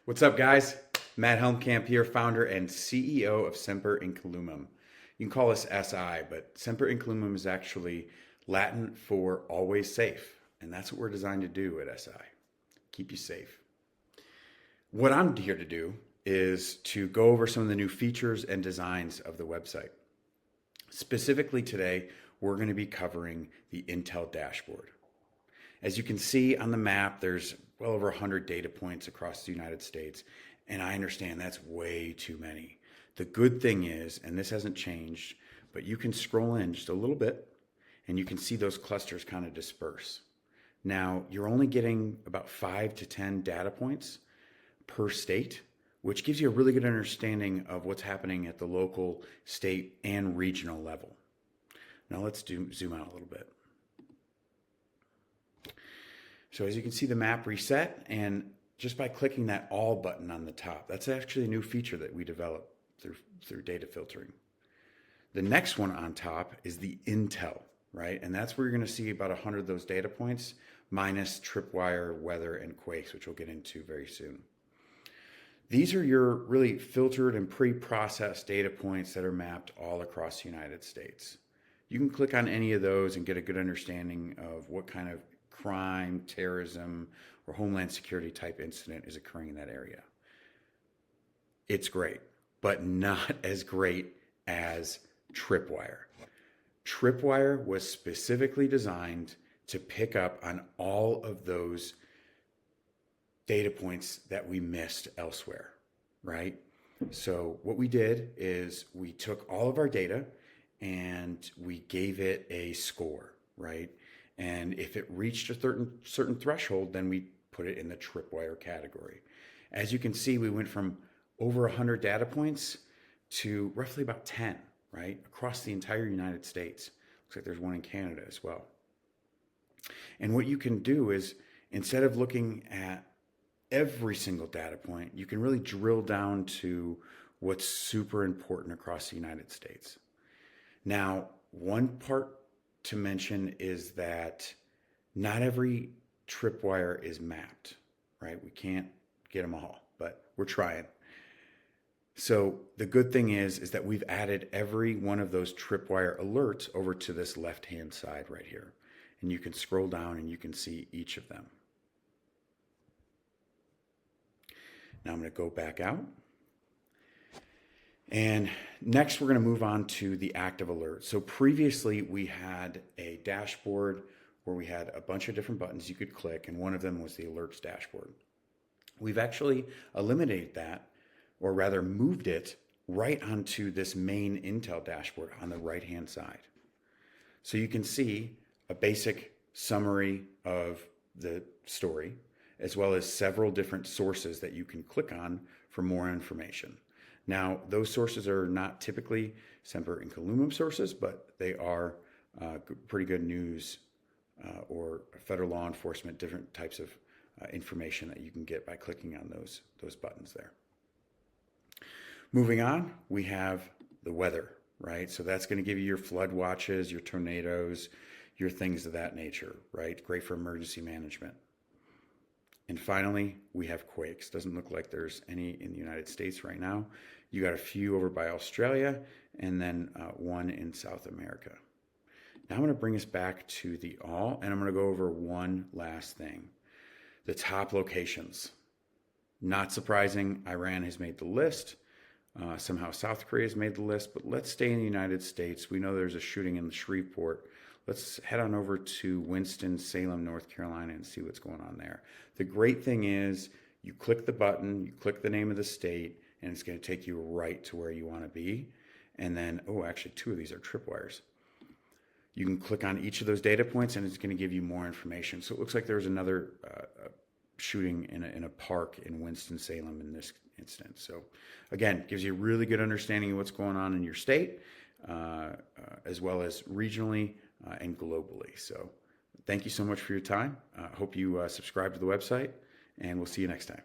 What's up, guys? Matt Helmkamp here, founder and CEO of Semper Incolumem. You can call us SI, but Semper Incolumem is actually Latin for always safe, and that's what we're designed to do at SI, keep you safe. What I'm here to do is to go over some of the new features and designs of the website. Specifically today, we're going to be covering the Intel dashboard. As you can see on the map, there's well over 100 data points across the United States, and I understand that's way too many. The good thing is, and this hasn't changed, but you can scroll in just a little bit and you can see those clusters kind of disperse. Now, you're only getting about 5 to 10 data points per state, which gives you a really good understanding of what's happening at the local, state, and regional level. Now let's zoom out a little bit. So as you can see, the map reset, and just by clicking that all button on the top, that's actually a new feature that we developed through data filtering. The next one on top is the Intel, right? And that's where you're going to see about 100 of those data points minus Tripwire, weather, and quakes, which we'll get into very soon. These are your really filtered and pre-processed data points that are mapped all across the United States. You can click on any of those and get a good understanding of what kind of crime, terrorism, or homeland security type incident is occurring in that area. It's great, but not as great as Tripwire. Tripwire was specifically designed to pick up on all of those data points that we missed elsewhere, right? So what we did is we took all of our data and we gave it a score, right? And if it reached a certain threshold, then we put it in the Tripwire category. As you can see, we went from over 100 data points to roughly about 10, right? Across the entire United States. Looks like there's one in Canada as well. And what you can do is, instead of looking at every single data point, you can really drill down to what's super important across the United States. Now, one part to mention is that not every Tripwire is mapped, right? We can't get them all, but we're trying. So the good thing is that we've added every one of those Tripwire alerts over to this left-hand side right here. And you can scroll down and you can see each of them. Now I'm going to go back out. And next, we're going to move on to the active alerts. So previously, we had a dashboard where we had a bunch of different buttons you could click, and one of them was the alerts dashboard. We've actually eliminated that, or rather moved it right onto this main Intel dashboard on the right-hand side. So you can see a basic summary of the story, as well as several different sources that you can click on for more information. Now, those sources are not typically Semper Incolumem sources, but they are pretty good news or federal law enforcement, different types of information that you can get by clicking on those buttons there. Moving on, we have the weather, right? So that's going to give you your flood watches, your tornadoes, your things of that nature, right? Great for emergency management. And finally, we have quakes. Doesn't look like there's any in the United States right now. You got a few over by Australia, and then one in South America. Now I'm going to bring us back to the all, and I'm going to go over one last thing. The top locations. Not surprising, Iran has made the list. Somehow South Korea has made the list, but let's stay in the United States. We know there's a shooting in Shreveport. Let's head on over to Winston-Salem, North Carolina, and see what's going on there. The great thing is you click the button, you click the name of the state, and it's going to take you right to where you want to be. And then, oh, actually, two of these are tripwires. You can click on each of those data points, and it's going to give you more information. So it looks like there's another shooting in a park in Winston-Salem in this instance. So again, gives you a really good understanding of what's going on in your state, as well as regionally and globally. So thank you so much for your time. Hope you subscribe to the website, and we'll see you next time.